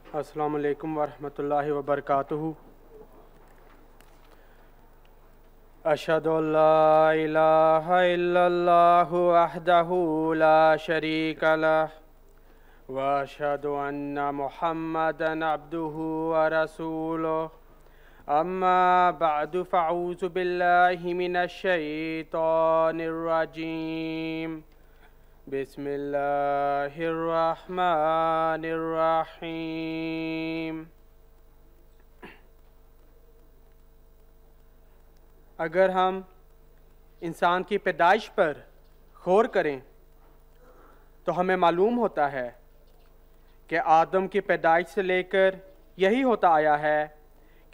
अस्सलामु अलैकुम वरहमतुल्लाहि वबरकातुहू। अशहदु अल्ला इलाहा इल्लल्लाहु वहदहू ला शरीका लह व अशहदु अन्ना मुहम्मदन अब्दुहू व रसूलुहु। अम्मा बअदु फ़अऊज़ु बिल्लाहि मिनश शैतानिर रजीम। बिस्मिल्लाहिर्रहमानिर्रहीम। अगर हम इंसान की पैदाइश पर गौर करें तो हमें मालूम होता है कि आदम की पैदाइश से लेकर यही होता आया है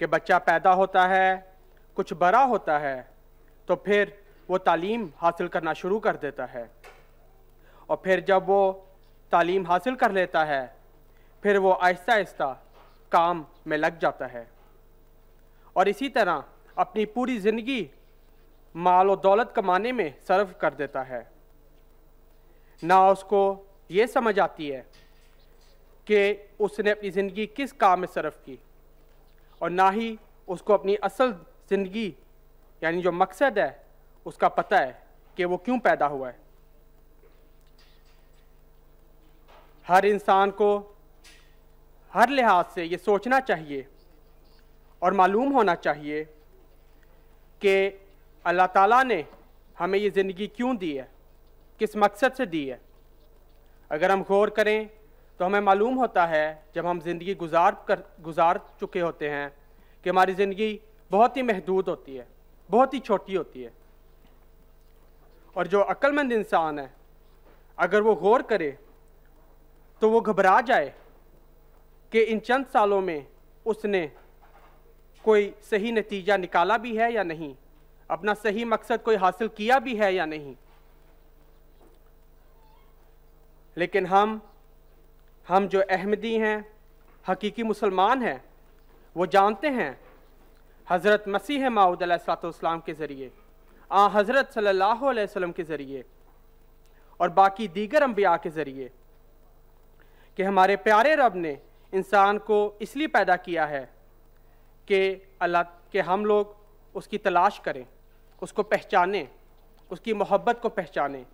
कि बच्चा पैदा होता है, कुछ बड़ा होता है तो फिर वो तालीम हासिल करना शुरू कर देता है, और फिर जब वो तालीम हासिल कर लेता है फिर वो आहिस्ता आहिस्ता काम में लग जाता है और इसी तरह अपनी पूरी ज़िंदगी माल और दौलत कमाने में सर्फ कर देता है। ना उसको ये समझ आती है कि उसने अपनी ज़िंदगी किस काम में सर्फ की, और ना ही उसको अपनी असल ज़िंदगी यानी जो मकसद है उसका पता है कि वो क्यों पैदा हुआ है। हर इंसान को हर लिहाज से ये सोचना चाहिए और मालूम होना चाहिए कि अल्लाह ताला ने हमें ये ज़िंदगी क्यों दी है, किस मकसद से दी है। अगर हम गौर करें तो हमें मालूम होता है जब हम ज़िंदगी गुजार चुके होते हैं कि हमारी ज़िंदगी बहुत ही महदूद होती है, बहुत ही छोटी होती है, और जो अक्लमंद इंसान है अगर वो गौर करे तो वो घबरा जाए कि इन चंद सालों में उसने कोई सही नतीजा निकाला भी है या नहीं, अपना सही मकसद कोई हासिल किया भी है या नहीं। लेकिन हम जो अहमदी हैं, हकीकी मुसलमान हैं, वो जानते हैं हज़रत मसीह मऊद अलैहिस्सलाम के ज़रिए, हज़रत सल्लल्लाहु अलैहि वसल्लम के ज़रिए और बाकी दीगर अंबिया के ज़रिए कि हमारे प्यारे रब ने इंसान को इसलिए पैदा किया है कि हम लोग उसकी तलाश करें, उसको पहचानें, उसकी मोहब्बत को पहचानें।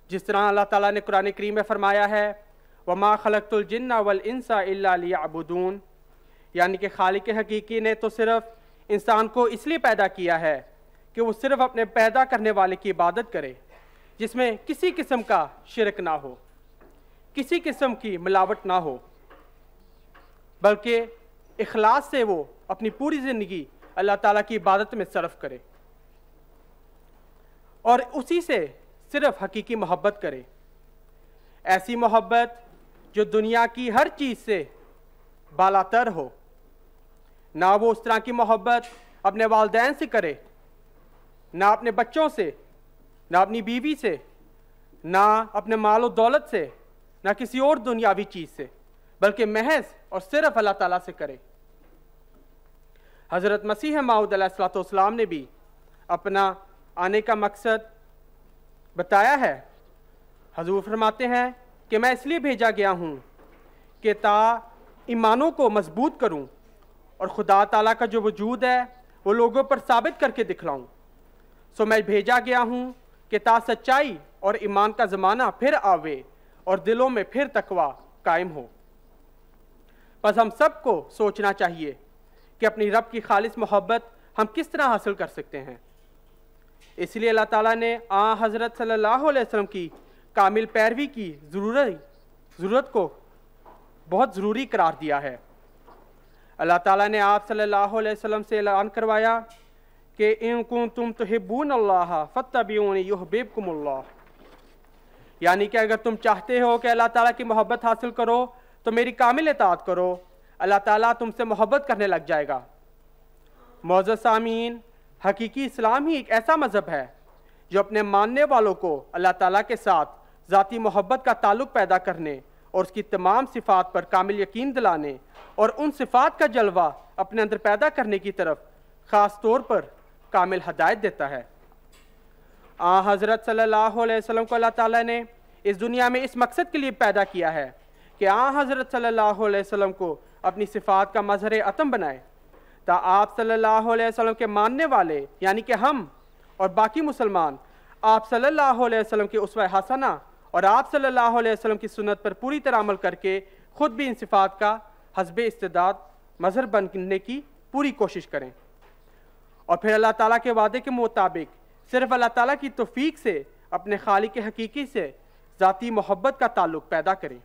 जिस तरह अल्लाह ताला ने कुरान करीम में फरमाया है, वमा खलक़तुल जिन्ना वल इंसा इल्ला लियअबुदून, यानी कि खालिक हकीकी ने तो सिर्फ इंसान को इसलिए पैदा किया है कि वो सिर्फ अपने पैदा करने वाले की इबादत करे, जिसमें किसी किस्म का शिरक ना हो, किसी किस्म की मिलावट ना हो, बल्कि इखलास से वो अपनी पूरी ज़िंदगी अल्लाह ताला की इबादत में सर्फ करे और उसी से सिर्फ हकीकी मोहब्बत करे। ऐसी मोहब्बत जो दुनिया की हर चीज़ से बालातर हो। ना वो उस तरह की मोहब्बत अपने वालिदैन से करे, ना अपने बच्चों से, ना अपनी बीवी से, ना अपने माल और दौलत से, ना किसी और दुनियावी चीज़ से, बल्कि महज और सिर्फ अल्लाह ताला से करे। हज़रत मसीह मऊद अलैहिस्सलाम ने भी अपना आने का मकसद बताया है। हजूर फरमाते हैं कि मैं इसलिए भेजा गया हूँ कि ता ईमानों को मजबूत करूँ और खुदा ताला का जो वजूद है वो लोगों पर साबित करके दिखलाऊँ। सो मैं भेजा गया हूँ कि ता सच्चाई और ईमान का ज़माना फिर आवे और दिलों में फिर तकवा कायम हो। बस हम सबको सोचना चाहिए कि अपनी रब की खालिस मोहब्बत हम किस तरह हासिल कर सकते हैं। इसलिए अल्लाह ताला ने हज़रत सल्लल्लाहु अलैहि वसल्लम की कामिल पैरवी की ज़रूरत को बहुत ज़रूरी करार दिया है। अल्लाह ताला ने आप सल्लल्लाहु अलैहि वसल्लम से ऐलान करवाया कि इन कुंतुम तुहिब्बूनल्लाह फत्तबिऊनी युहब्बिबकुमुल्लाह, यानी कि अगर तुम चाहते हो कि अल्लाह ताला की मोहब्बत हासिल करो तो मेरी कामिल इताअत करो, अल्लाह ताला तुमसे मोहब्बत करने लग जाएगा। मौजूद सामीन, हकीकी इस्लाम ही एक ऐसा मज़हब है जो अपने मानने वालों को अल्लाह ताला के साथ ज़ाती मोहब्बत का ताल्लुक़ पैदा करने और उसकी तमाम सिफ़ात पर कामिल यकीन दिलाने और उन सिफ़ात का जलवा अपने अंदर पैदा करने की तरफ ख़ास तौर पर कामिल हदायत देता है। हज़रत सल्लल्लाहु अलैहि वसल्लम को अल्लाह ताला ने इस दुनिया में इस मकसद के लिए पैदा किया है कि हज़रत सल्लल्लाहु अलैहि वसल्लम को अपनी सिफ़ात का मज़हर अतम बनाए, ता आप सल्लल्लाहु अलैहि वसल्लम के मानने वाले यानी कि हम और बाकी मुसलमान आप सल्लल्लाहु अलैहि वसल्लम की उसवा हसना और आप सल्लल्लाहु अलैहि वसल्लम की सुन्नत पर पूरी तरह अमल करके ख़ुद भी इन सिफ़ात का हस्बे इस्तिदाद मज़हर बनने की पूरी कोशिश करें और फिर अल्लाह ताला के वादे के मुताबिक सिर्फ़ अल्लाह ताला की तौफ़ीक से अपने खालिक हकीकी से ज़ाती मोहब्बत का ताल्लुक़ पैदा करें।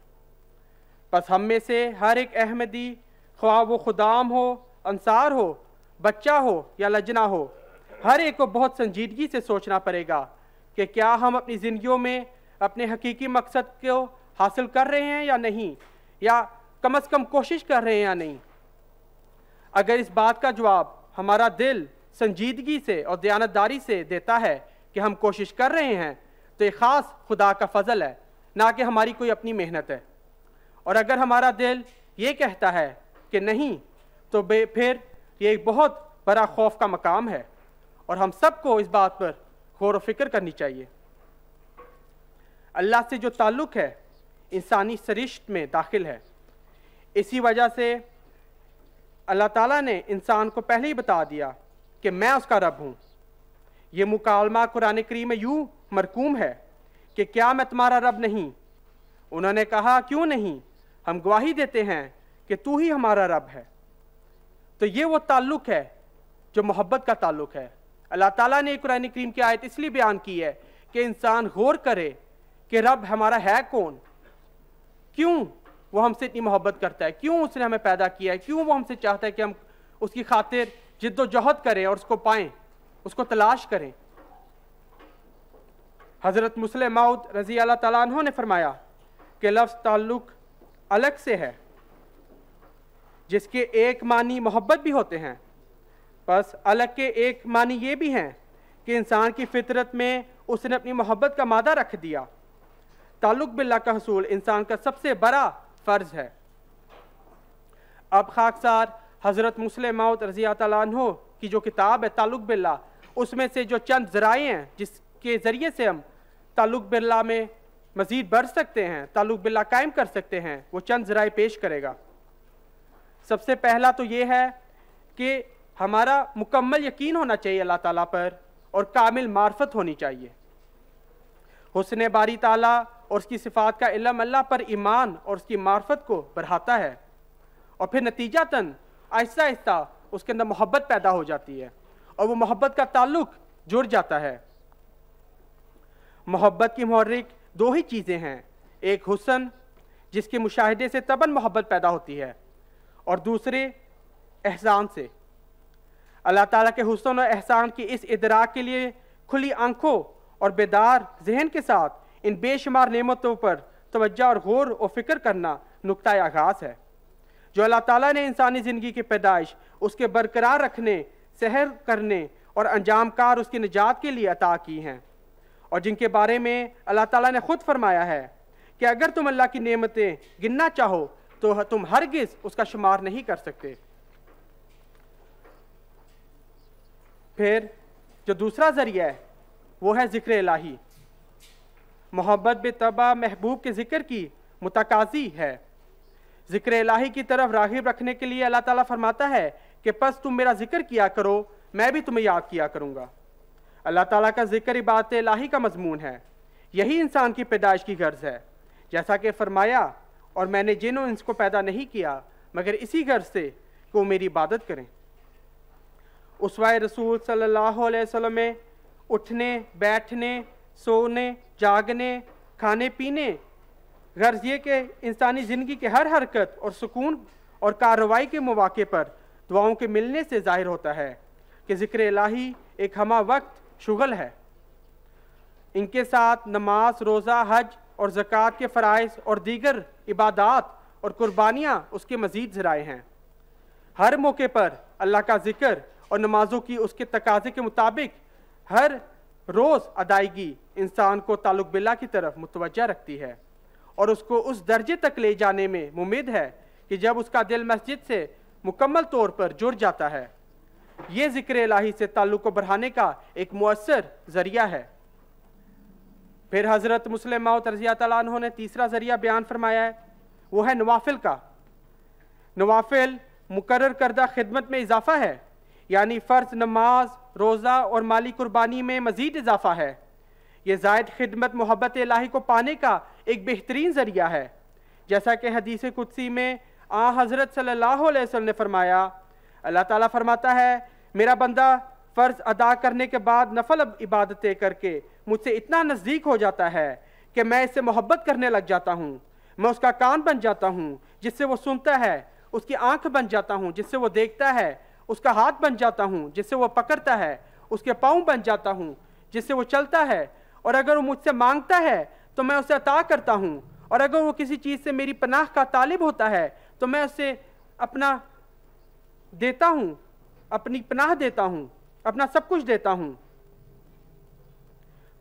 बस हम में से हर एक अहमदी, ख्वाह वो खुदाम हो, अंसार हो, बच्चा हो या लजना हो, हर एक को बहुत संजीदगी से सोचना पड़ेगा कि क्या हम अपनी ज़िंदगियों में अपने हकीकी मकसद को हासिल कर रहे हैं या नहीं, या कम से कम कोशिश कर रहे हैं या नहीं। अगर इस बात का जवाब हमारा दिल संजीदगी से और दयानतदारी से देता है कि हम कोशिश कर रहे हैं, तो ये ख़ास खुदा का फजल है, ना कि हमारी कोई अपनी मेहनत है। और अगर हमारा दिल ये कहता है कि नहीं, तो फिर ये एक बहुत बड़ा खौफ का मकाम है और हम सबको इस बात पर गौर व फिक्र करनी चाहिए। अल्लाह से जो ताल्लुक़ है इंसानी सरिश्त में दाखिल है। इसी वजह से अल्लाह ताला ने इंसान को पहले ही बता दिया कि मैं उसका रब हूँ। ये मुकालमा कुरान करीम में यूँ मरकूम है कि क्या मैं तुम्हारा रब नहीं? उन्होंने कहा क्यों नहीं, हम गवाही देते हैं कि तू ही हमारा रब है। तो ये वो ताल्लुक़ है जो मोहब्बत का ताल्लुक़ है। अल्लाह ताला ने कुरान करीम की आयत इसलिए बयान की है कि इंसान गौर करे कि रब हमारा है कौन, क्यों वो हमसे इतनी मोहब्बत करता है, क्यों उसने हमें पैदा किया है, क्यों वो हमसे चाहता है कि हम उसकी खातिर जिद्दोजहद करें और उसको पाएं, उसको तलाश करें। हज़रत मुस्लिम मौद रज़ी अल्लाह ताला अन्हु ने फरमाया कि लफ्ज़ ताल्लुक़ अलग से है, जिसके एक मानी मोहब्बत भी होते हैं, बस अलग के एक मानी ये भी हैं कि इंसान की फितरत में उसने अपनी मोहब्बत का मादा रख दिया। ताल्लुक़ बिल्लाह का हसूल इंसान का सबसे बड़ा फ़र्ज़ है। अब खाकसार हज़रत मुस्लिम मौद रज़ी अल्लाह ताला अन्हु की जो किताब है ताल्लुक़ बिल्लाह, उसमें से जो चंद ज़राए हैं जिसके ज़रिए से हम ताल्लुक़ बिल्लाह में मज़ीद बढ़ सकते हैं, ताल्लुक़ बिल्लाह कायम कर सकते हैं, वो चंद ज़राए पेश करेगा। सबसे पहला तो ये है कि हमारा मुकम्मल यकीन होना चाहिए अल्लाह ताला पर और कामिल मार्फत होनी चाहिए। हुस्न बारी ताला और उसकी सिफ़ात का इल्म अल्लाह पर ईमान और उसकी मार्फत को बढ़ाता है और फिर नतीजतन आहिस्ता आहिस्ता उसके अंदर मोहब्बत पैदा हो जाती है और वो मोहब्बत का ताल्लुक़ जुड़ जाता है। मोहब्बत की मुहर्रिक दो ही चीज़ें हैं, एक हुस्न जिसके मुशाहिदे से तबन मोहब्बत पैदा होती है और दूसरे एहसान से। अल्लाह ताला के हुस्न और एहसान की इस इदराक के लिए खुली आंखों और बेदार जहन के साथ इन बेशुमार नेमतों पर तवज्जो और गौर और फिक्र करना नुक्ता आगाज़ है, जो अल्लाह ताला ने इंसानी ज़िंदगी की पैदाइश उसके बरकरार रखने, सहर करने और अंजाम कार उसकी निजात के लिए अता की हैं और जिनके बारे में अल्लाह ताला ने ख़ुद फरमाया है कि अगर तुम अल्लाह की नेमतें गिनना चाहो तो तुम हरगिज़ उसका शुमार नहीं कर सकते। फिर जो दूसरा ज़रिया है वो है ज़िक्र इलाही। मोहब्बत बेतबा महबूब के ज़िक्र की मुतकाज़ी है। ज़िक्र इलाही की तरफ राग़िब रखने के लिए अल्लाह ताला फरमाता है कि बस तुम मेरा ज़िक्र किया करो, मैं भी तुम्हें याद किया करूँगा। अल्लाह ताला का ज़िक्र इबादत इलाही का मज़मून है। यही इंसान की पैदाइश की गर्ज़ है, जैसा कि फरमाया और मैंने जिन और इंस को पैदा नहीं किया मगर इसी गर्ज़ से कि वो मेरी इबादत करें। उसवाए रसूल सल्लल्लाहु अलैहि वसल्लम में उठने, बैठने, सोने, जागने, खाने पीने, गर्ज ये कि इंसानी ज़िंदगी के हर हरकत और सुकून और कार्रवाई के मौके पर दुआओं के मिलने से ज़ाहिर होता है कि ज़िक्र इलाही एक हमा वक्त शुगल है। इनके साथ नमाज, रोज़ा, हज और ज़कात के फ़राइज़ और दीगर इबादात और कुर्बानियाँ उसके मज़ीद ज़राए हैं। हर मौके पर अल्लाह का ज़िक्र और नमाजों की उसके तकाज़े के मुताबिक हर रोज़ अदायगी इंसान को ताल्लुक़ बिल्लाह की तरफ मुतवज्जा रखती है और उसको उस दर्जे तक ले जाने में मुम्किन है कि जब उसका दिल मस्जिद से मुकम्मल तौर पर जुड़ जाता है। ये ज़िक्र इलाही से ताल्लुक़ को बढ़ाने का एक मुअस्सर ज़रिया है। फिर हज़रत मुस्लिम मौद रज़ी अल्लाह अन्हु ने तीसरा ज़रिया बयान फरमाया है, वो है नवाफिल का। नवाफिल मुकर्रर करदा खिदमत में इजाफा है, यानी फ़र्ज नमाज, रोज़ा और माली कुर्बानी में मज़ीद इजाफा है। ये ज़ायद खिदमत मोहब्बत इलाही को पाने का एक बेहतरीन ज़रिया है। जैसा कि हदीस कुदसी में हज़रत सल्लल्लाहु अलैहि वसल्लम ने फरमाया, अल्लाह ताला फरमाता है, मेरा बंदा फ़र्ज़ अदा करने के बाद नफल इबादतें करके मुझसे इतना नज़दीक हो जाता है कि मैं इससे मोहब्बत करने लग जाता हूँ। मैं उसका कान बन जाता हूँ जिससे वो सुनता है, उसकी आँख बन जाता हूँ जिससे वो देखता है, उसका हाथ बन जाता हूँ जिससे वो पकड़ता है, उसके पाँव बन जाता हूँ जिससे वो चलता है, और अगर वो मुझसे मांगता है तो मैं उसे अता करता हूँ, और अगर वो किसी चीज़ से मेरी पनाह का तालिब होता है तो मैं उसे अपना देता हूँ, अपनी पनाह देता हूँ, अपना सब कुछ देता हूँ।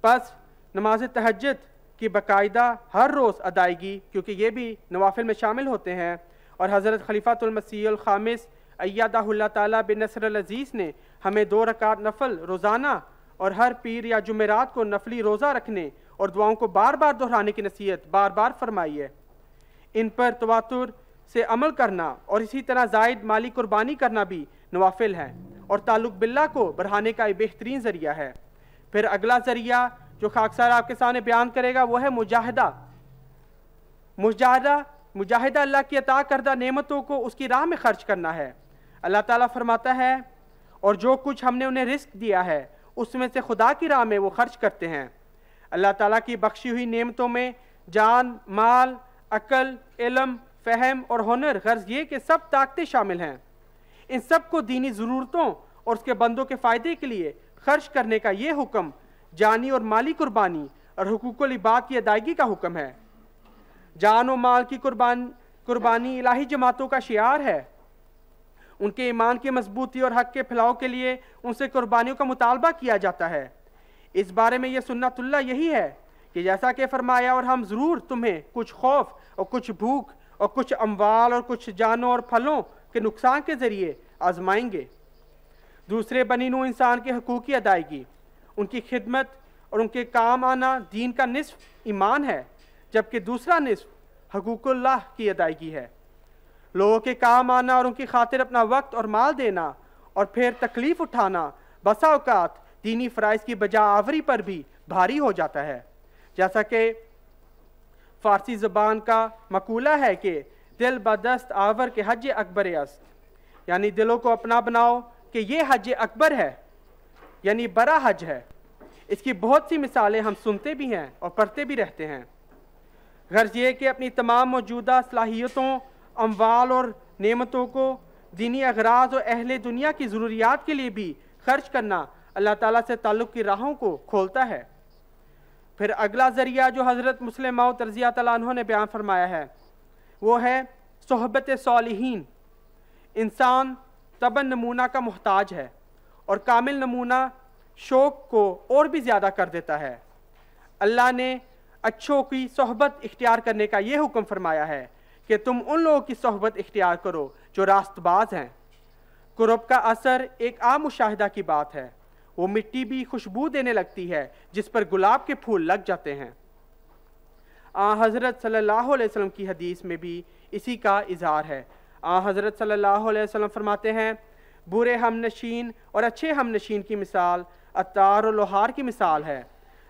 बस नमाज तहज्जुद की बाकायदा हर रोज़ अदायगी, क्योंकि ये भी नवाफिल में शामिल होते हैं, और हज़रत खलीफातुल मसीहुल खामिस अय्यदहुल्लाह ताला बिन नस्रुल अज़ीज़ ने हमें 2 रकात नफल रोज़ाना और हर पीर या जुमेरात को नफली रोज़ा रखने और दुआओं को बार बार दोहराने की नसीहत बार बार फरमाई है। इन पर तवातुर से अमल करना और इसी तरह ज़ायद माली कुर्बानी करना भी नवाफिल है और ताल्लुक़ बिल्लाह को बढ़ाने का एक बेहतरीन ज़रिया है। फिर अगला ज़रिया जो खाकसार आपके सामने बयान करेगा वो है मुजाहिदा। मुजाहिदा अल्लाह की अता करदा नेमतों को उसकी राह में खर्च करना है। अल्लाह ताला फरमाता है, और जो कुछ हमने उन्हें रिस्क दिया है उसमें से खुदा की राह में वो खर्च करते हैं। अल्लाह ताला की बख्शी हुई नेमतों में जान, माल, अकल, इल्म, फ़हम और हुनर, गर्ज ये कि सब ताकतें शामिल हैं। इन सब को दीनी ज़रूरतों और उसके बंदों के फ़ायदे के लिए खर्च करने का ये हुक्म जानी और माली कुर्बानी और हुकूकुल इबाद की अदायगी का हुक्म है। जान और माल की कुर्बानी इलाही जमातों का शियार है। उनके ईमान की मजबूती और हक के फैलाव के लिए उनसे कुर्बानियों का मुतालबा किया जाता है। इस बारे में यह सुन्नतुल्लाह यही है कि जैसा कि फरमाया, और हम ज़रूर तुम्हें कुछ खौफ और कुछ भूख और कुछ अम्वाल और कुछ जानों और फलों के नुकसान के ज़रिए आजमाएंगे। दूसरे बनी नूह इंसान के हकूक़ की अदायगी, उनकी खिदमत और उनके काम आना दीन का निस्फ ईमान है, जबकि दूसरा निस्फ हकूक़ुल्लाह की अदायगी है। लोगों के काम आना और उनकी खातिर अपना वक्त और माल देना और फिर तकलीफ़ उठाना बसा औकात दीनी फ़राइज़ की बजा आवरी पर भी भारी हो जाता है। जैसा कि फ़ारसी ज़बान का मकूला है कि दिल बदस्त आवर के हज अकबर अस्त, यानी दिलों को अपना बनाओ कि ये हज अकबर है, यानी बड़ा हज है। इसकी बहुत सी मिसालें हम सुनते भी हैं और पढ़ते भी रहते हैं। गर्ज ये कि अपनी तमाम मौजूदा सलाहियतों, अम्वाल और नेमतों को दीनी अगराज और अहले दुनिया की ज़रूरियात के लिए भी खर्च करना अल्लाह ताला से ताल्लुक़ की राहों को खोलता है। फिर अगला ज़रिया जो हज़रत मुस्लिम मौद रज़ियल्लाहु तआला अन्हु ने बयान फरमाया है वो है सोहबत सालिहीन। इंसान तबन नमूना का मोहताज है और कामिल नमूना शौक़ को और भी ज़्यादा कर देता है। अल्लाह ने अच्छों की सोहबत इख्तियार करने का ये हुक्म फरमाया है कि तुम उन लोगों की सोहबत इख्तियार करो जो रास्तबाज हैं। कुर्ब का असर एक आम मुशाहिदा की बात है। वो मिट्टी भी खुशबू देने लगती है जिस पर गुलाब के फूल लग जाते हैं। हज़रत सल्लल्लाहु अलैहि वसल्लम की हदीस में भी इसी का इजहार है। हज़रत सल्लल्लाहु अलैहि वसल्लम फरमाते हैं, बुरे हमनशीन और अच्छे हमनशीन की मिसाल अतार और लोहार की मिसाल है।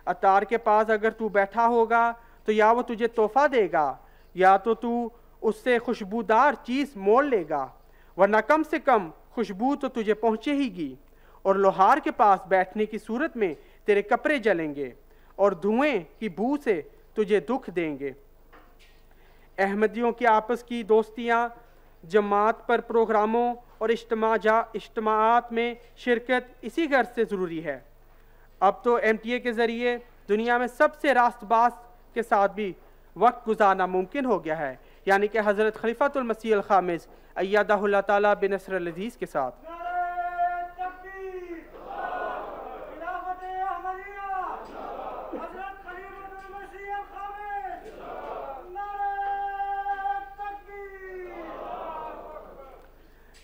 अतार के पास अगर तू बैठा होगा तो या वो तुझे तोहफा देगा या तो तू उससे खुशबूदार चीज़ मोल लेगा, वरना कम से कम खुशबू तो तुझे पहुँचेगी। और लोहार के पास बैठने की सूरत में तेरे कपड़े जलेंगे और धुएं की बू से तुझे दुख देंगे। अहमदियों की आपस की दोस्तियाँ, जमात पर प्रोग्रामों और इज्तिमाआत में शिरकत इसी गर्ज से ज़रूरी है। अब तो MTA के ज़रिए दुनिया में सबसे रास्तबाज के साथ भी वक्त गुजारना मुमकिन हो गया है, यानी कि हज़रत खलीफातुल मसीहुल खामिस अय्यदहुल्लाह ताला बिन नस्रुल अज़ीज़ के साथ।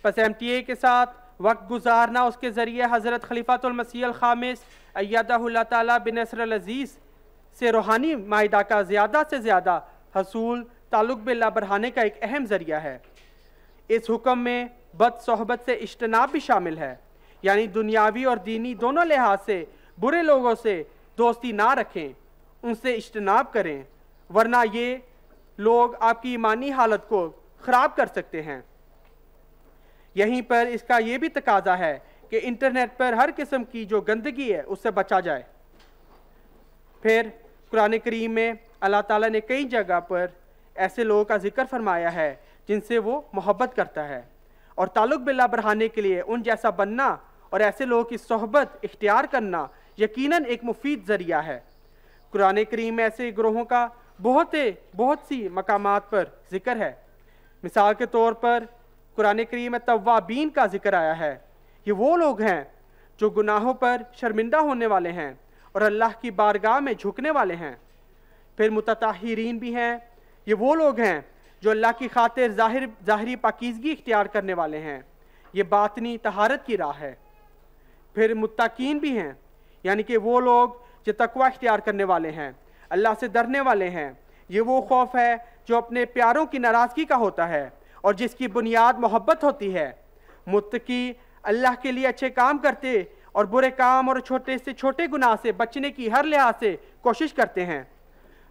बस MTA के साथ वक्त गुजारना, उसके ज़रिए हज़रत खलीफातुल मसीहुल खामिस अय्यदहुल्लाह ताला बिन नस्रुल अज़ीज़ से रूहानी मायदा का ज़्यादा से ज़्यादा हसूल ताल्लुक बिल्लाह बढ़ाने का एक अहम ज़रिया है। इस हुक्म में बद सोहबत से इज्तनाब भी शामिल है, यानी दुनियावी और दीनी दोनों लिहाज से बुरे लोगों से दोस्ती ना रखें, उनसे इज्तनाब करें, वरना ये लोग आपकी ईमानी हालत को ख़राब कर सकते हैं। यहीं पर इसका ये भी तकाजा है कि इंटरनेट पर हर किस्म की जो गंदगी है उससे बचा जाए। फिर कुरान करीम में अल्लाह ताला ने कई जगह पर ऐसे लोगों का जिक्र फरमाया है जिनसे वो मोहब्बत करता है, और ताल्लुक बिल्लाह बढ़ाने के लिए उन जैसा बनना और ऐसे लोगों की सोहबत इख्तियार करना यकीनन एक मुफीद ज़रिया है। कुरान करीम में ऐसे ग्रोहों का बहुत सी मकामात पर जिक्र है। मिसाल के तौर पर कुरान करीम में तव्वाबीन का जिक्र आया है। ये वो लोग हैं जो गुनाहों पर शर्मिंदा होने वाले हैं और अल्लाह की बारगाह में झुकने वाले हैं। फिर मुतताहिरीन भी हैं, ये वो लोग हैं जो अल्लाह की खातिर ज़ाहिरी पाकीज़गी इख्तियार करने वाले हैं, ये बातनी तहारत की राह है। फिर मुत्तकीन भी हैं, यानी कि वो लोग जो तकवा इख्तियार करने वाले हैं, अल्लाह से डरने वाले हैं। ये वो खौफ है जो अपने प्यारों की नाराज़गी का होता है और जिसकी बुनियाद मोहब्बत होती है। मुत्तकी अल्लाह के लिए अच्छे काम करते और बुरे काम और छोटे से छोटे गुनाह से बचने की हर लिहाज से कोशिश करते हैं।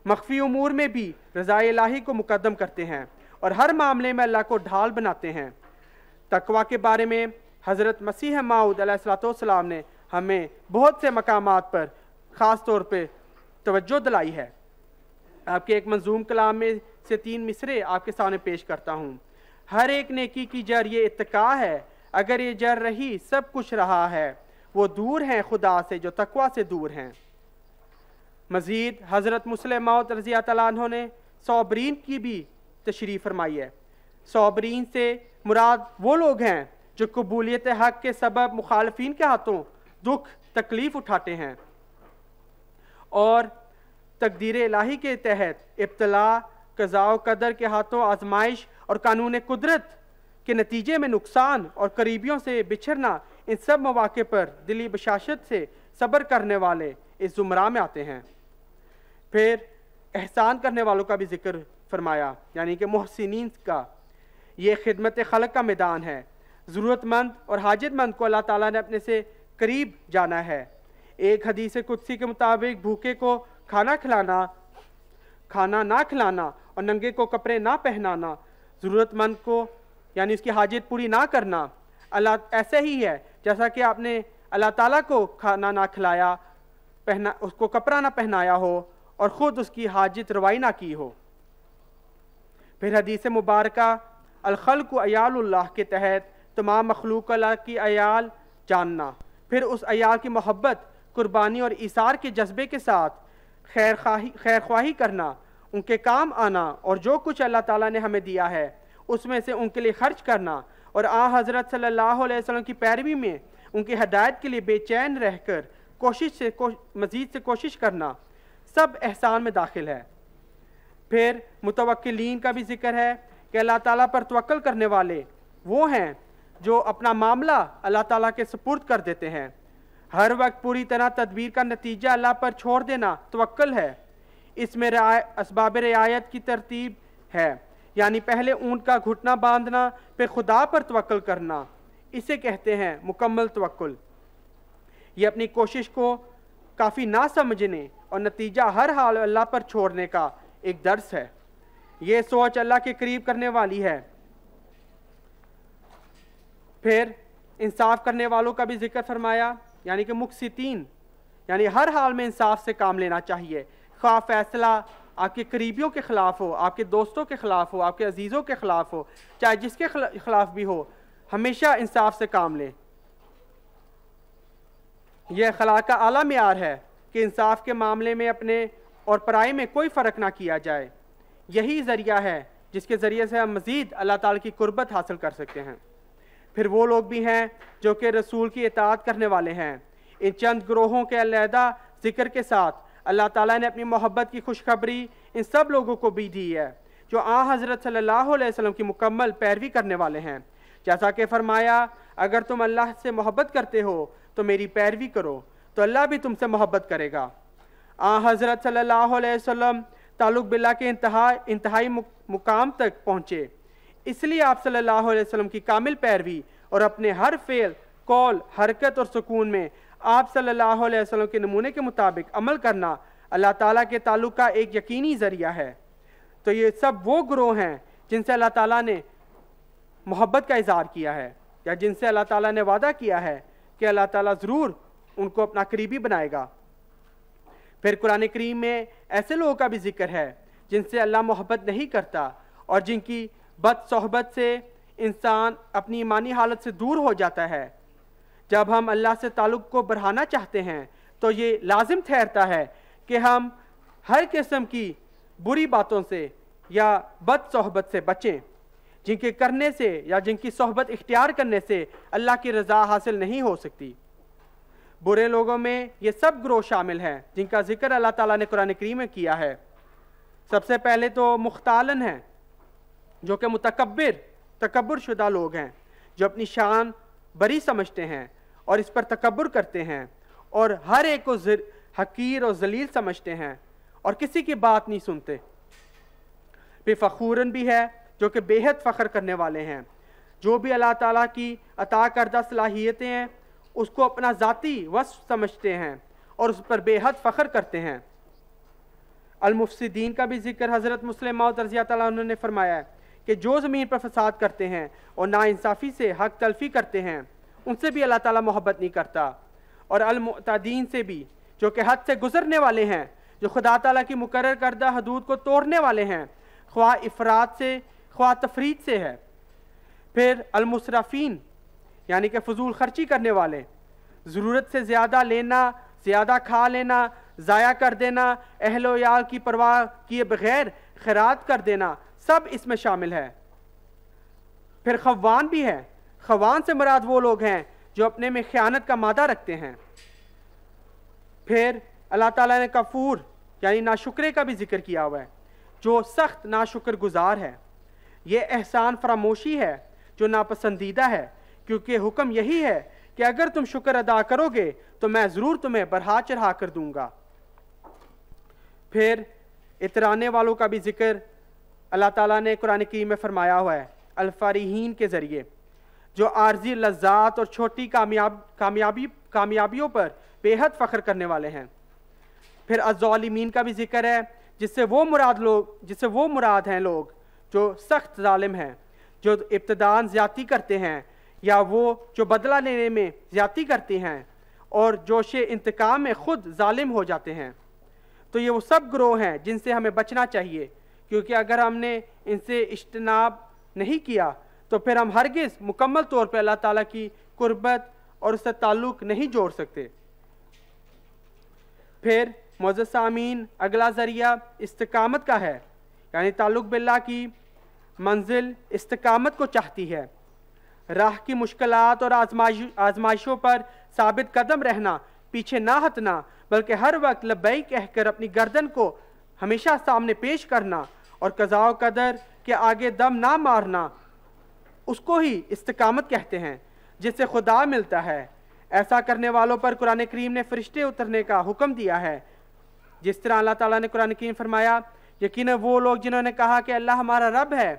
मख्फी उमूर में भी रज़ाए इलाही को मुकद्दम करते हैं और हर मामले में अल्लाह को ढाल बनाते हैं। तकवा के बारे में हज़रत मसीह मऊद अलैहिस्सलाम ने हमें बहुत से मकामात पर ख़ास तौर पे तवज्जो दिलाई है। आपके एक मंजूम कलाम में से 3 मिसरे आपके सामने पेश करता हूँ। हर एक नेकी की जड़ ये इत्तका है, अगर ये जड़ रही सब कुछ रहा है। वो दूर हैं खुदा से जो तकवा से दूर हैं। मज़ीद हज़रत मुस्लिम मौद रज़ी अल्लाह अन्हु ने सौबरीन की भी तशरीह फरमाई है। सौबरीन से मुराद वो लोग हैं जो कबूलियत हक़ के सबब मुखालफीन के हाथों दुख तकलीफ़ उठाते हैं और तकदीर इलाही के तहत इब्तला क़ज़ा क़दर के हाथों आजमाइश और कानून कुदरत के नतीजे में नुकसान और करीबियों से बिछड़ना, इन सब मौक़े पर दिली बशाशत से सब्र करने वाले इस ज़ुमरा में आते हैं। फिर एहसान करने वालों का भी जिक्र फरमाया, यानी कि मोहसिनीन का। ये खिदमत खलक का मैदान है। ज़रूरतमंद और हाजतमंद को अल्लाह ताला ने अपने से करीब जाना है। एक हदीस कुदसी के मुताबिक भूखे को खाना ना खिलाना और नंगे को कपड़े ना पहनाना, ज़रूरतमंद को यानी उसकी हाजत पूरी ना करना, अल्लाह ऐसे ही है जैसा कि आपने अल्लाह ताला को खाना ना खिलाया, उसको कपड़ा ना पहनाया हो और ख़ुद उसकी हाजत रवाई ना की हो। फिर हदीस मुबारका अल-खल्क़ु अयालुल्लाह के तहत तमाम मखलूक अल्लाह की अयाल जानना, फिर उस अयाल की मोहब्बत, कुर्बानी और ईसार के जज्बे के साथ खैर ख्वाही करना, उनके काम आना और जो कुछ अल्लाह ताला ने हमें दिया है उसमें से उनके लिए खर्च करना और हज़रत सल्लल्लाहु अलैहि वसल्लम की पैरवी में उनकी हदायत के लिए बेचैन रहकर मज़ीद से कोशिश करना, सब एहसान में दाखिल है। फिर मुतवक्किलीन का भी जिक्र है कि अल्लाह ताला पर तवक्कल करने वाले वो हैं जो अपना मामला अल्लाह ताला के सुपुर्द कर देते हैं। हर वक्त पूरी तरह तदबीर का नतीजा अल्लाह पर छोड़ देना तवक्कल है। इसमें असबाब रियायत की तरतीब है, यानी पहले ऊंट का घुटना बांधना, फिर खुदा पर तवक्कल करना, इसे कहते हैं मुकम्मल तवक्कुल। ये अपनी कोशिश को काफ़ी ना समझने और नतीजा हर हाल अल्लाह पर छोड़ने का एक दर्स है। ये सोच अल्लाह के करीब करने वाली है। फिर इंसाफ करने वालों का भी जिक्र फरमाया, यानी कि मुक़सितीन, यानी हर हाल में इंसाफ से काम लेना चाहिए। ख्वाह फैसला आपके करीबियों के ख़िलाफ़ हो, आपके दोस्तों के ख़िलाफ़ हो, आपके अजीज़ों के ख़िलाफ़ हो, चाहे जिसके ख़िलाफ़ भी हो, हमेशा इंसाफ से काम लें। यह अखलाक का आला मेयार है कि इंसाफ के मामले में अपने और पराये में कोई फ़र्क ना किया जाए। यही ज़रिया है जिसके ज़रिए से हम मज़ीद अल्लाह ताला की कुर्बत हासिल कर सकते हैं। फिर वो लोग भी हैं जो कि रसूल की इताअत करने वाले हैं। इन चंद ग्रोहों के अलहदा ज़िक्र के साथ अल्लाह ताला ने अपनी मोहब्बत की खुशखबरी इन सब लोगों को भी दी है जो हज़रत सल्लल्लाहु अलैहि वसल्लम की मुकम्मल पैरवी करने वाले हैं। जैसा कि फरमाया, अगर तुम अल्लाह से मोहब्बत करते हो तो मेरी पैरवी करो, तो अल्लाह भी तुमसे मोहब्बत करेगा। हज़रत सल्लल्लाहु अलैहि वसल्लम ताल्लुक़ बिल्लाह के इंतहाई मुकाम तक पहुँचे। इसलिए आप सल्लल्लाहु अलैहि वसल्लम की कामिल पैरवी और अपने हर फेल, कौल, हरकत और सुकून में आप सल्लल्लाहु अलैहि वसल्लम के नमूने के मुताबिक अमल करना अल्लाह ताला के ताल्लुक़ का एक यकीनी ज़रिया है। तो ये सब वो ग्रोह हैं जिनसे अल्लाह ताला ने मोहब्बत का इज़हार किया है, या जिनसे अल्लाह ताला ने वादा किया है कि अल्लाह ताला ज़रूर उनको अपना करीबी बनाएगा। फिर कुरान करीम में ऐसे लोगों का भी जिक्र है जिनसे अल्लाह मोहब्बत नहीं करता और जिनकी बद सोहबत से इंसान अपनी ईमानी हालत से दूर हो जाता है। जब हम अल्लाह से ताल्लुक़ को बढ़ाना चाहते हैं तो ये लाजिम ठहरता है कि हम हर किस्म की बुरी बातों से या बद सोहबत से बचें, जिनके करने से या जिनकी सोहबत इख्तियार करने से अल्लाह की रज़ा हासिल नहीं हो सकती। बुरे लोगों में ये सब ग्रोह शामिल हैं जिनका जिक्र अल्लाह ताला ने कुरान करीम में किया है। सबसे पहले तो मुख्तालन हैं, जो कि तकब्बुर शुदा लोग हैं, जो अपनी शान बड़ी समझते हैं और इस पर तकब्बुर करते हैं और हर एक को हकीर और जलील समझते हैं और किसी की बात नहीं सुनते। बेफखूरन भी है, जो कि बेहद फ़ख्र करने वाले हैं, जो भी अल्लाह ताला की अता करदा सलाहियतें हैं उसको अपना ज़ाती वस्फ़ समझते हैं और उस पर बेहद फ़ख्र करते हैं। अल-मुफ़सिदीन का भी जिक्र हज़रत मुस्लिम मौद रज़ियल्लाहु ताला अन्हु ने फरमाया है कि जो ज़मीन पर फसाद करते हैं और नाइंसाफ़ी से हक तलफ़ी करते हैं उनसे भी अल्लाह ताला मोहब्बत नहीं करता। और अल-मुअतदीन से भी, जो कि हद से गुज़रने वाले हैं, जो खुदा ताला की मुकर्रर करदा हदूद को तोड़ने वाले हैं, ख्वाह इफ़रात से ख्वाह तफरीद से है। फिर अल-मुसरफ़ीन यानी कि फ़ुज़ूल ख़र्ची करने वाले, ज़रूरत से ज़्यादा लेना, ज़्यादा खा लेना, ज़ाया कर देना, अहलो याल की परवाह किए बग़ैर खैरात कर देना, सब इसमें शामिल है। फिर खवान भी है। खवान से मुराद वो लोग हैं जो अपने में ख़यानत का मादा रखते हैं। फिर अल्लाह ताला ने कफूर यानी नाशुक्रे का भी जिक्र किया हुआ है, जो सख्त नाशुक्र गुजार है। ये एहसान फरामोशी है जो नापसंदीदा है, क्योंकि हुक्म यही है कि अगर तुम शुक्र अदा करोगे तो मैं ज़रूर तुम्हें बढ़ा चढ़ा कर दूंगा। फिर इतराने वालों का भी जिक्र अल्लाह ताला ने कुरान करीम में फरमाया हुआ है अल-फ़ारिहीन के ज़रिए, जो आर्जी लज़्ज़ात और छोटी कामयाबियों पर बेहद फ़ख्र करने वाले हैं। फिर अज़्ज़ालिमीन का भी जिक्र है, जिससे वो मुराद हैं लोग जो सख्त ज़ालिम हैं, जो इब्तिदान ज़्यादती करते हैं या वो जो बदला लेने में ज़्यादती करते हैं और जोशे इंतकाम में ख़ुद ज़ालिम हो जाते हैं। तो ये वो सब ग्रोह हैं जिनसे हमें बचना चाहिए, क्योंकि अगर हमने इनसे इज्तिनाब नहीं किया तो फिर हम हरगिज़ मुकम्मल तौर पर अल्लाह ताला की कुर्बत और उससे ताल्लुक़ नहीं जोड़ सकते। फिर मुअज़्ज़ज़ सामीन, अगला ज़रिया इस्तिकामत का है, यानी ताल्लुक़ बिल्लाह की मंजिल इस्तिकामत को चाहती है। राह की मुश्किलात और आजमाइशों पर साबित कदम रहना, पीछे ना हटना, बल्कि हर वक्त लब्बैक कहकर अपनी गर्दन को हमेशा सामने पेश करना और कज़ा व क़दर के आगे दम ना मारना, उसको ही इस्तिकामत कहते हैं, जिससे खुदा मिलता है। ऐसा करने वालों पर कुरान करीम ने फरिश्ते उतरने का हुक्म दिया है। जिस तरह अल्लाह ताला ने कुरान करीम फरमाया, यकीनन वो लोग जिन्होंने कहा कि अल्लाह हमारा रब है,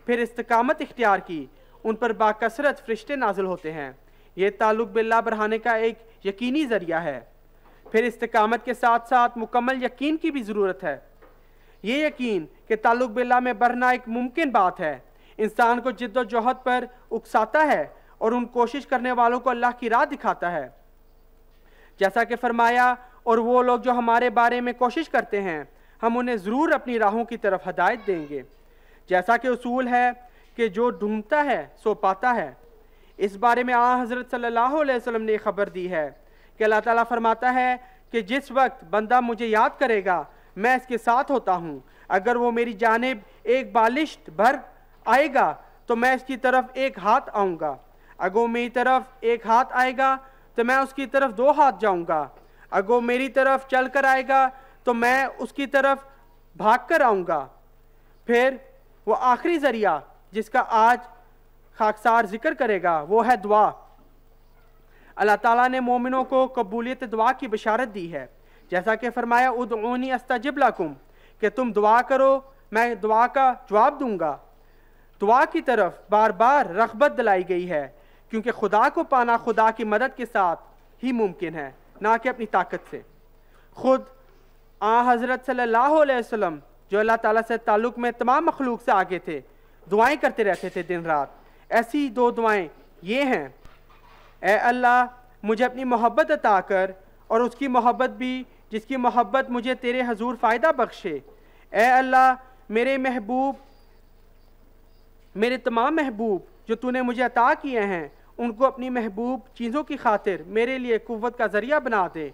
फिर इस्तिकामत इख्तियार की, उन पर बाकसरत फरिश्ते नाजिल होते हैं। ये ताल्लुक़ बिल्लाह बढ़ाने का एक यकीनी ज़रिया है। फिर इस्तिकामत के साथ साथ मुकम्मल यकीन की भी ज़रूरत है। ये यकीन कि ताल्लुक़ बिल्लाह में बढ़ना एक मुमकिन बात है, इंसान को जिद्दोजहद पर उकसाता है और उन कोशिश करने वालों को अल्लाह की राह दिखाता है। जैसा कि फरमाया, और वो लोग जो हमारे बारे में कोशिश करते हैं हम उन्हें ज़रूर अपनी राहों की तरफ हदायत देंगे। जैसा कि उसूल है कि जो ढूंढता है सो पाता है। इस बारे में हज़रत सल्लल्लाहु अलैहि वसल्लम ने खबर दी है कि अल्लाह ताला फरमाता है कि जिस वक्त बंदा मुझे याद करेगा मैं इसके साथ होता हूँ। अगर वो मेरी जानिब एक बालिश्त भर आएगा तो मैं इसकी तरफ एक हाथ आऊँगा, अगर वो मेरी तरफ एक हाथ आएगा तो मैं उसकी तरफ दो हाथ जाऊँगा, अगर वो मेरी तरफ चल कर आएगा तो मैं उसकी तरफ भाग कर आऊँगा। फिर वो आखिरी ज़रिया जिसका आज खाकसार जिक्र करेगा वो है दुआ। अल्लाह ताला ने मोमिनों को कबूलियत दुआ की बशारत दी है, जैसा कि फरमाया उदऊनी अस्तजिब लकुम, कि तुम दुआ करो, मैं दुआ का जवाब दूंगा। दुआ की तरफ बार बार रग़बत दिलाई गई है, क्योंकि खुदा को पाना खुदा की मदद के साथ ही मुमकिन है, ना कि अपनी ताकत से। खुद हज़रत सल्लल्लाहु अलैहि वसल्लम जो अल्लाह ताला से ताल्लुक़ में तमाम मखलूक से आगे थे, दुआएं करते रहते थे दिन रात। ऐसी दो दुआएं ये हैं, ए अल्लाह मुझे अपनी मोहब्बत अता कर और उसकी मोहब्बत भी जिसकी मोहब्बत मुझे तेरे हजूर फ़ायदा बख्शे। ए अल्लाह मेरे महबूब, मेरे तमाम महबूब जो तूने मुझे अता किए हैं, उनको अपनी महबूब चीज़ों की खातिर मेरे लिए कुव्वत का ज़रिया बना दे।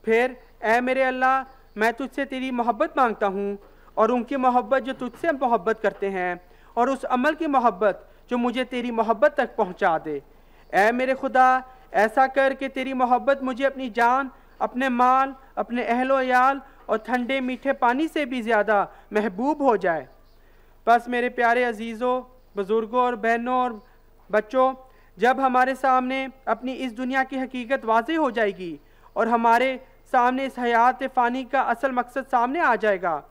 फिर ए मेरे अल्लाह मैं तुझसे तेरी मोहब्बत मांगता हूँ और उनकी मोहब्बत जो तुझसे मोहब्बत करते हैं, और उस अमल की मोहब्बत जो मुझे तेरी मोहब्बत तक पहुँचा दे। ए मेरे खुदा ऐसा कर कि तेरी मोहब्बत मुझे अपनी जान, अपने माल, अपने अहलो याल और ठंडे मीठे पानी से भी ज़्यादा महबूब हो जाए। बस मेरे प्यारे अजीज़ों, बुज़ुर्गों और बहनों और बच्चों, जब हमारे सामने अपनी इस दुनिया की हकीकत वाज़ेह हो जाएगी और हमारे सामने इस हयात फ़ानी का असल मकसद सामने आ जाएगा,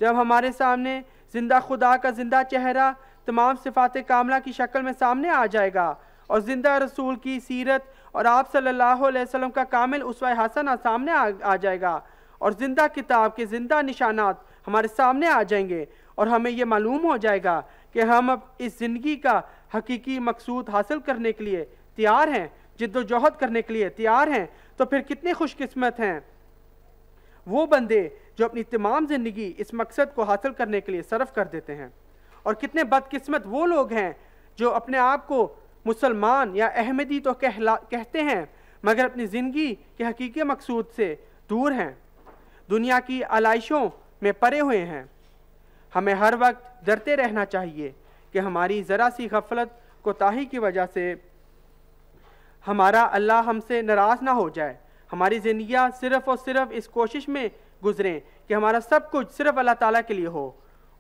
जब हमारे सामने ज़िंदा खुदा का ज़िंदा चेहरा तमाम सिफ़ात कामला की शक्ल में सामने आ जाएगा और ज़िंदा रसूल की सीरत और आप सल्लल्लाहु अलैहि वसल्लम का कामिल उसवा हसना सामने आ जाएगा और ज़िंदा किताब के ज़िंदा निशानात हमारे सामने आ जाएंगे और हमें ये मालूम हो जाएगा कि हम अब इस ज़िंदगी का हकीकी मकसूद हासिल करने के लिए तैयार हैं, जिद्दोजहद करने के लिए तैयार हैं। तो फिर कितने खुशकिस्मत हैं वो बंदे जो अपनी तमाम ज़िंदगी इस मकसद को हासिल करने के लिए सर्फ कर देते हैं, और कितने बदकिस्मत वो लोग हैं जो अपने आप को मुसलमान या अहमदी तो कहते हैं, मगर अपनी ज़िंदगी के हकीकी मकसूद से दूर हैं, दुनिया की आलाइशों में परे हुए हैं। हमें हर वक्त डरते रहना चाहिए कि हमारी ज़रा सी गफलत कोताही की वजह से हमारा अल्लाह हमसे नाराज़ ना हो जाए। हमारी ज़िंदगियाँ सिर्फ़ और सिर्फ इस कोशिश में गुजरें कि हमारा सब कुछ सिर्फ अल्लाह ताला के लिए हो,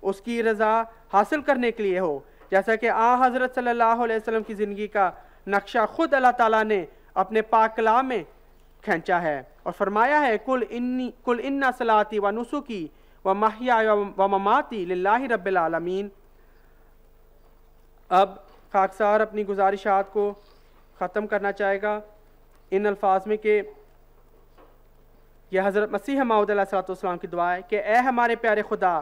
उसकी रज़ा हासिल करने के लिए हो, जैसा कि हज़रत सल्लल्लाहु अलैहि वसल्लम की ज़िंदगी का नक्शा खुद अल्लाह ताला ने अपने पाक कलाम में खींचा है और फरमाया है, कुल इन्ना सलाती व नुसुकी व महयाया व ममाती लिल्लाहि रब्बिल आलमीन। अब खाकसार अपनी गुजारिशात को ख़त्म करना चाहेगा इन अल्फाज में कि यह हज़रत मसीह मौऊद अलैहिस्सलाम की दुआ है कि ए हमारे प्यारे खुदा,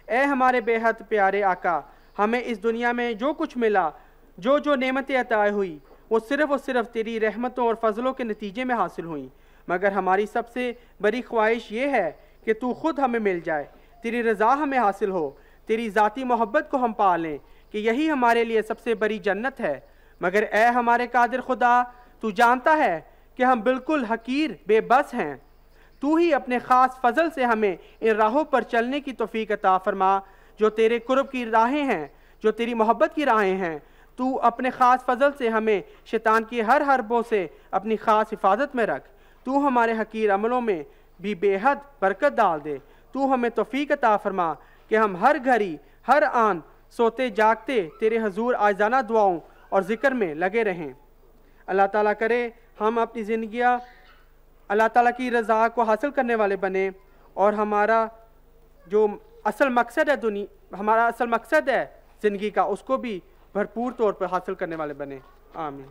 ए हमारे बेहद प्यारे आका, हमें इस दुनिया में जो कुछ मिला, जो जो नेमतें अता हुई, वो सिर्फ़ और सिर्फ तेरी रहमतों और फजलों के नतीजे में हासिल हुई। मगर हमारी सबसे बड़ी ख्वाहिश ये है कि तू खुद हमें मिल जाए, तेरी रज़ा हमें हासिल हो, तेरी ज़ाती मोहब्बत को हम पा लें, कि यही हमारे लिए सबसे बड़ी जन्नत है। मगर ए हमारे कादिर खुदा, तू जानता है कि हम बिल्कुल हकीर बेबस हैं। तू ही अपने ख़ास फजल से हमें इन राहों पर चलने की तौफीक अता फरमा जो तेरे कुर्ब की राहें हैं, जो तेरी मोहब्बत की राहें हैं। तू अपने ख़ास फजल से हमें शैतान की हर हरबों से अपनी ख़ास हिफाजत में रख। तू हमारे हकीर अमलों में भी बेहद बरकत डाल दे। तू हमें तौफीक अता फरमा कि हम हर घड़ी हर आन सोते जागते तेरे हजूर आज़ाना दुआओं और ज़िक्र में लगे रहें। अल्लाह ताला करे हम अपनी ज़िंदगियाँ अल्लाह ताला की रज़ा को हासिल करने वाले बने और हमारा जो असल मकसद है हमारा असल मकसद है ज़िंदगी का, उसको भी भरपूर तौर पर हासिल करने वाले बने। आमीन।